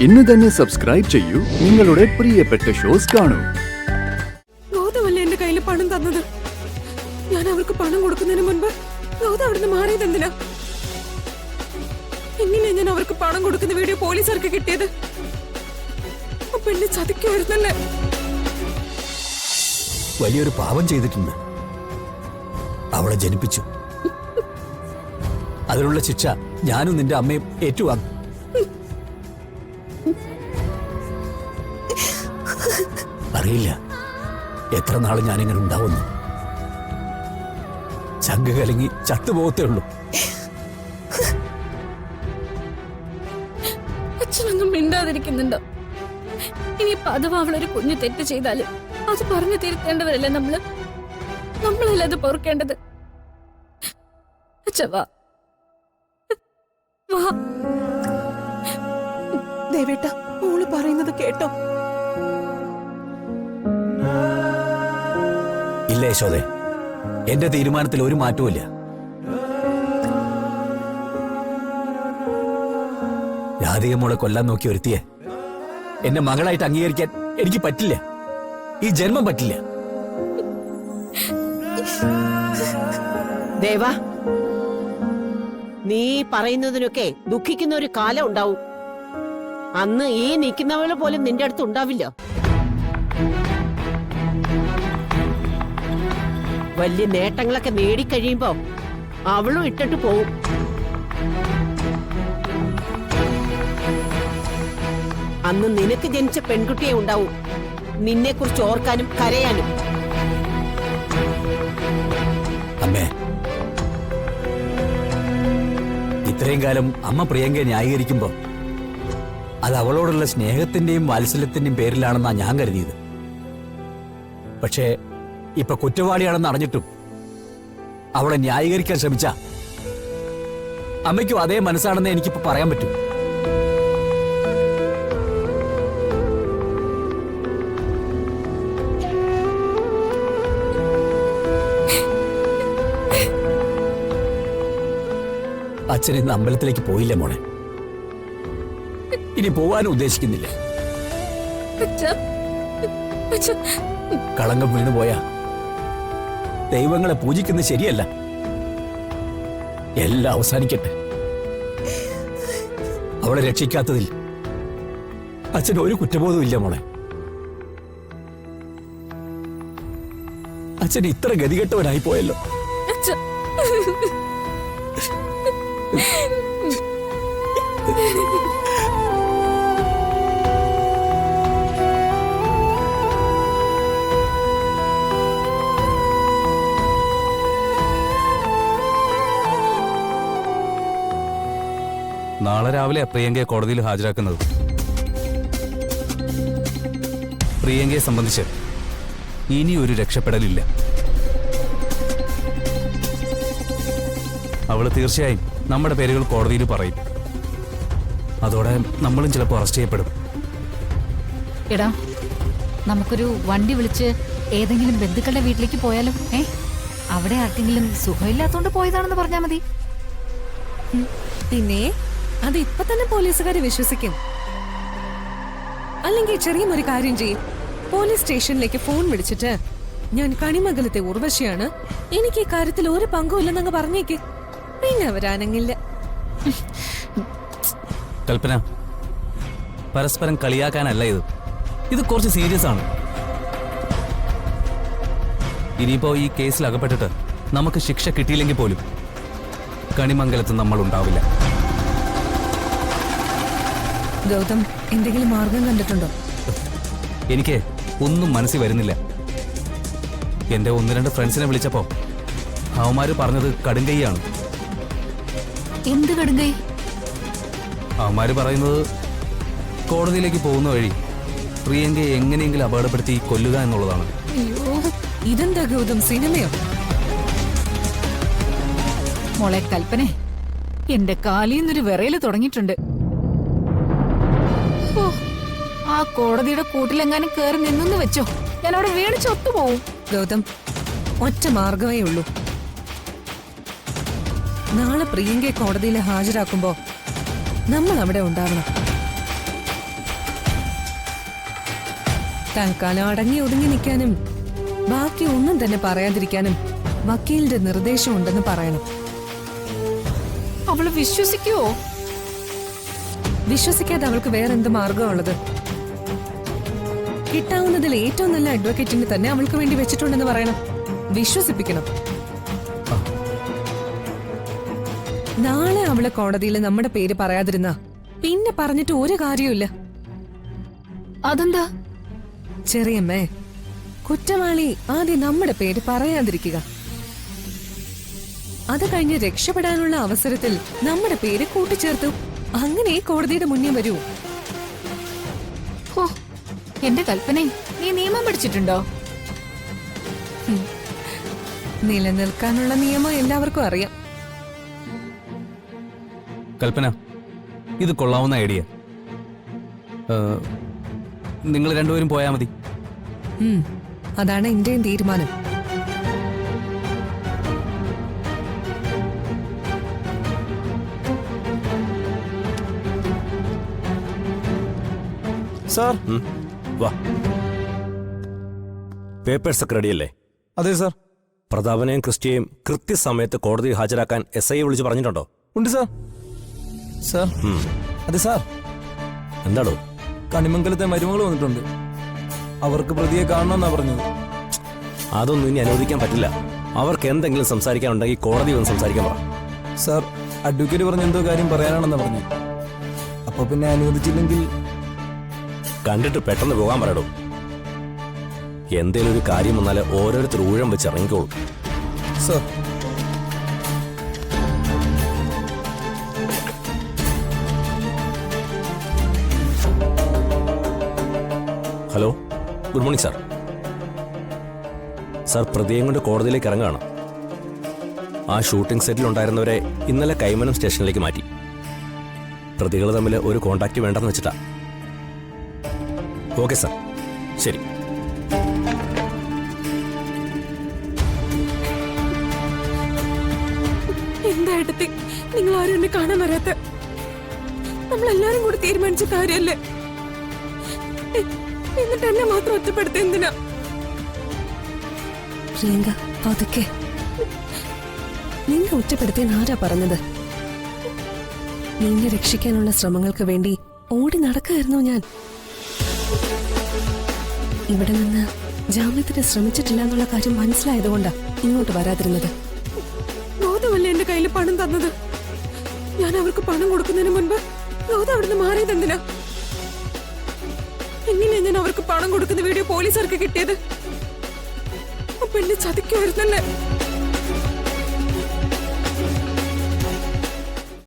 ഇന്ന് തന്നെ സബ്സ്ക്രൈബ് ചെയ്യൂ, നിങ്ങളുടെ പ്രിയപ്പെട്ട ഷോസ് കാണൂ. ഗൗതമല്ലേ എന്റെ കയ്യിൽ പണം തന്നത്. ഞാൻ അവർക്ക് പണം കൊടുക്കുന്നതിന് മുൻപ് ഗൗതം അവിടുന്ന് മാറിയത് എന്തിനാ? എങ്ങനെയാ ഞാൻ അവർക്ക് പണം കൊടുക്കുന്ന വീഡിയോ പോലീസുകാർക്ക് കിട്ടിയത്? അപ്പൊ എന്നെ ചതിക്കുമായിരുന്നല്ലേ? വലിയൊരു പാപം ചെയ്തിട്ടുണ്ട്. അവളെ ജനിപ്പിച്ചു. അതിനുള്ള ശിക്ഷ ഞാനും നിന്റെ അമ്മയും ഏറ്റുവാങ്ങും. അറിയില്ല എത്ര നാള് ഞാനിങ്ങനെ ഉണ്ടാവുന്നു. ചങ്ക് കലങ്ങി ചത്തുപോകത്തേ ഉള്ളൂ. അച്ഛനൊന്നും മിണ്ടാതിരിക്കുന്നുണ്ടോ? ഇനിയിപ്പോ അഥവാ അവളൊരു കുഞ്ഞു തെറ്റ് ചെയ്താലും അത് പറഞ്ഞു തിരുത്തേണ്ടവരല്ലേ നമ്മളല്ലേ അത് പൊറുക്കേണ്ടത്? അച്ഛവാ വാ. ദേവേട്ട, മോള് പറയുന്നത് കേട്ടോ? ഇല്ല യശോദേ, എന്റെ തീരുമാനത്തിൽ ഒരു മാറ്റവുമില്ല. രാധിക മോളെ കൊല്ലാൻ നോക്കി ഒരുത്തിയെ എന്നെ മകളായിട്ട് അംഗീകരിക്കാൻ എനിക്ക് പറ്റില്ല. ഈ ജന്മം പറ്റില്ല. ദേവാ, നീ പറയുന്നതിനൊക്കെ ദുഃഖിക്കുന്ന ഒരു കാലം ഉണ്ടാവും. അന്ന് ഈ നിൽക്കുന്നവളെ പോലും നിന്റെ അടുത്ത് ഉണ്ടാവില്ല. വലിയ നേട്ടങ്ങളൊക്കെ നേടിക്കഴിയുമ്പോ അവളും ഇട്ടിട്ട് പോവും. അന്ന് നിനക്ക് ജനിച്ച പെൺകുട്ടിയെ ഉണ്ടാവും നിന്നെ കുറിച്ച് ഓർക്കാനും കരയാനും. അമ്മേ, ഇത്രയും കാലം അമ്മ പ്രിയങ്കയെ ന്യായീകരിക്കുമ്പോ അത് അവളോടുള്ള സ്നേഹത്തിന്റെയും വാത്സല്യത്തിന്റെയും പേരിലാണെന്നാ ഞാൻ കരുതിയത്. പക്ഷേ ഇപ്പൊ കുറ്റവാളിയാണെന്ന് അറിഞ്ഞിട്ടും അവളെ ന്യായീകരിക്കാൻ ശ്രമിച്ച അമ്മയ്ക്കും അതേ മനസ്സാണെന്ന് എനിക്കിപ്പോ പറയാൻ പറ്റും. അച്ഛൻ ഇന്ന് അമ്പലത്തിലേക്ക് പോയില്ല മോളെ. ഇനി പോവാനും ഉദ്ദേശിക്കുന്നില്ല. കളങ്കം വീണുപോയാ ദൈവങ്ങളെ പൂജിക്കുന്നത് ശരിയല്ല. എല്ലാം അവസാനിക്കട്ടെ. അവളെ രക്ഷിക്കാത്തതിൽ അച്ഛൻ ഒരു കുറ്റബോധവും ഇല്ല മോളെ. അച്ഛൻ ഇത്ര ഗതികെട്ടവനായി പോയല്ലോ. നാളെ രാവിലെ പ്രിയങ്കയെ കോടതിയിൽ ഹാജരാക്കുന്നത്. പ്രിയങ്കയെ സംബന്ധിച്ച് ഇനി ഒരു രക്ഷപ്പെടലില്ല. അവള് തീർച്ചയായും നമ്മുടെ പേരുകൾ കോടതിയിൽ പറയും. അതോടെ നമ്മളും ചിലപ്പോൾ അറസ്റ്റ് ചെയ്യപ്പെടും. എടാ, നമുക്കൊരു വണ്ടി വിളിച്ച് ഏതെങ്കിലും ബന്ധുക്കളുടെ വീട്ടിലേക്ക് പോയാലോ? അവിടെ ആർക്കെങ്കിലും സുഖമില്ലാത്തോണ്ട് പോയതാണെന്ന് പറഞ്ഞാ മതി. പിന്നെ അത് ഇപ്പൊ തന്നെ പോലീസുകാരെ വിശ്വസിക്കും. അല്ലെങ്കിൽ ചെറിയ ഒരു കാര്യം ചെയ്യും. പോലീസ് സ്റ്റേഷനിലേക്ക് ഫോൺ വിളിച്ചിട്ട് ഞാൻ കണിമംഗലത്തെ ഉർവശിയാണ്, എനിക്ക് ഈ കാര്യത്തിൽ ഒരു പങ്കുമില്ലെന്നങ്ങ് പറഞ്ഞേക്ക്. പിന്നെ അവരാനങ്ങില്ല. കൽപ്പന, പരസ്പരം കളിയാക്കാനല്ല ഇത് കുറച്ച് സീരിയസ് ആണ്. ഇനിയിപ്പോ ഈ കേസിൽ അകപ്പെട്ടിട്ട് നമുക്ക് ശിക്ഷ കിട്ടിയില്ലെങ്കിൽ പോലും കണിമംഗലത്ത് നമ്മൾ ഉണ്ടാവില്ല. ഗൗതം എന്തെങ്കിലും മാർഗം കണ്ടിട്ടുണ്ടോ? എനിക്ക് ഒന്നും മനസ്സിൽ വരുന്നില്ല. എന്റെ 1-2 ഫ്രണ്ട്സിനെ വിളിച്ചപ്പോ അവന്മാര് പറഞ്ഞത് കടുങ്കൈയാണ്. എന്ത് കടുങ്കൈ? അവന്മാര് പറയുന്നത് കോടതിയിലേക്ക് പോകുന്ന വഴി പ്രിയങ്കയെ എങ്ങനെയെങ്കിലും അപകടപ്പെടുത്തി കൊല്ലുക എന്നുള്ളതാണ്. അയ്യോ, ഇതെന്താ ഗൗതം, സിനിമയോ? മോളെ കൽപ്പനെ, എന്റെ കാലിന്നൊരു വിറയല് തുടങ്ങിയിട്ടുണ്ട്. ആ കോടതിയുടെ കൂട്ടിലെങ്ങാനും കയറി നിന്നെന്ന് വെച്ചോ, ഞാൻ അവിടെ വീണ് ചത്തുപോവും. ഗൗതം, ഒറ്റ മാർഗമേ ഉള്ളൂ. നാളെ പ്രിയങ്കയെ കോടതിയിൽ ഹാജരാക്കുമ്പോ നമ്മൾ അവിടെ ഉണ്ടാവണം. തൽക്കാലം അടങ്ങി ഒതുങ്ങി നിൽക്കാനും ബാക്കി ഒന്നും തന്നെ പറയാതിരിക്കാനും വക്കീലിന്റെ നിർദ്ദേശം ഉണ്ടെന്ന് പറയണം. അവള് വിശ്വസിക്കുവോ? വിശ്വസിക്കാതെ അവൾക്ക് വേറെന്ത് മാർഗമുള്ളത്? കിട്ടാവുന്നതിൽ ഏറ്റവും നല്ല അഡ്വക്കേറ്റിനെ തന്നെ അവൾക്ക് വേണ്ടി വെച്ചിട്ടുണ്ടെന്ന് പറയണം. വിശ്വസിപ്പിക്കണം. നാളെ അവളെ കോടതിയിൽ നമ്മുടെ പേര് പറയാതിരുന്ന പിന്നെ പറഞ്ഞിട്ട് ഒരു കാര്യമില്ല. അതെന്താ? ചെറിയമ്മേ, കുറ്റവാളി ആദ്യം നമ്മുടെ പേര് പറയാതിരിക്കുക. അത് കഴിഞ്ഞ് രക്ഷപ്പെടാനുള്ള അവസരത്തിൽ നമ്മുടെ പേര് കൂട്ടിച്ചേർത്തു. അങ്ങനെ കോടതിയുടെ മുന്നിൽ വരൂ. ഹോ, എന്റെ കൽപ്പനേ, നീ നിയമം പഠിച്ചിട്ടുണ്ടോ? നിലനിൽക്കാനുള്ള നിയമം എല്ലാവർക്കും അറിയാം. കൽപ്പന, ഇത് കൊള്ളാവുന്ന ഐഡിയ. നിങ്ങൾ രണ്ടുപേരും പോയാ മതി. അതാണ് എന്റെയും തീരുമാനം. സാർ വാ. പേപ്പേഴ്സ് ഒക്കെ റെഡിയല്ലേ? അതെ സാർ. പ്രതാപനെയും ക്രിസ്റ്റിയെയും കൃത്യസമയത്ത് കോടതിയിൽ ഹാജരാക്കാൻ SI വിളിച്ച് പറഞ്ഞിട്ടുണ്ടോ? ഉണ്ട് സാർ. സാർ, അതെ സാർ. എന്താണോ? കണിമംഗലത്തെ മരുമകൾ വന്നിട്ടുണ്ട്. അവർക്ക് പ്രതിയെ കാണണമെന്നാ പറഞ്ഞത്. അതൊന്നും ഇനി അനുവദിക്കാൻ പറ്റില്ല. അവർക്ക് എന്തെങ്കിലും സംസാരിക്കാനുണ്ടെങ്കിൽ കോടതി വന്ന് സംസാരിക്കാൻ പറ. സാർ, അഡ്വക്കേറ്റ് പറഞ്ഞ എന്തോ കാര്യം പറയാനാണെന്നാ പറഞ്ഞു. അപ്പൊ പിന്നെ അനുവദിച്ചില്ലെങ്കിൽ കണ്ടിട്ട് പെട്ടെന്ന് പോകാൻ പറയടോ. എന്തേലും ഒരു കാര്യം വന്നാല് ഓരോരുത്തർ ഊഴം വെച്ച് ഇറങ്ങിക്കോളൂ. Sir. Hello, good morning sir. Sir, പ്രതിയും കൊണ്ട് കോടതിയിലേക്ക് ഇറങ്ങുകയാണ്. ആ ഷൂട്ടിംഗ് സെറ്റിൽ ഉണ്ടായിരുന്നവരെ ഇന്നലെ കൈമനം സ്റ്റേഷനിലേക്ക് മാറ്റി. പ്രതികൾ തമ്മിൽ ഒരു കോണ്ടാക്ട് വേണ്ടെന്ന് വെച്ചിട്ടാ. ഓക്കെ സാർ, ശരി. എന്തായിട്ടത്തി നിങ്ങൾ ആരും എന്നെ കാണാൻ വരാത്ത? നമ്മളെല്ലാരും കൂടി തീരുമാനിച്ച കാര്യല്ലേ? എന്നിട്ട് എന്നെ മാത്രം ഒറ്റപ്പെടുത്ത എന്തിനാ? പ്രിയങ്ക, അതൊക്കെ നിന്നെ ഒറ്റപ്പെടുത്തിയെന്ന് ആരാ പറഞ്ഞത്? നിന്നെ രക്ഷിക്കാനുള്ള ശ്രമങ്ങൾക്ക് വേണ്ടി ഓടി നടക്കായിരുന്നു ഞാൻ. ഇവിടെ നിന്ന് ജാമ്യത്തിന് ശ്രമിച്ചിട്ടില്ല എന്നുള്ള കാര്യം മനസ്സിലായതുകൊണ്ടാ ഇങ്ങോട്ട് വരാതിരുന്നത്. ഗൗതമല്ലേ എന്റെ കയ്യിൽ പണം തന്നത്. ഞാൻ അവർക്ക് പണം കൊടുക്കുന്നതിന് മുൻപ് ഗൗതം അവിടുന്ന് മാറിയത് എന്തിനാ? എങ്ങനെയാ ഞാൻ അവർക്ക് പണം കൊടുക്കുന്ന വീഡിയോ പോലീസുകാർക്ക് കിട്ടിയത്? അപ്പൊ എന്നെ ചതിക്കുമായിരുന്നല്ലേ?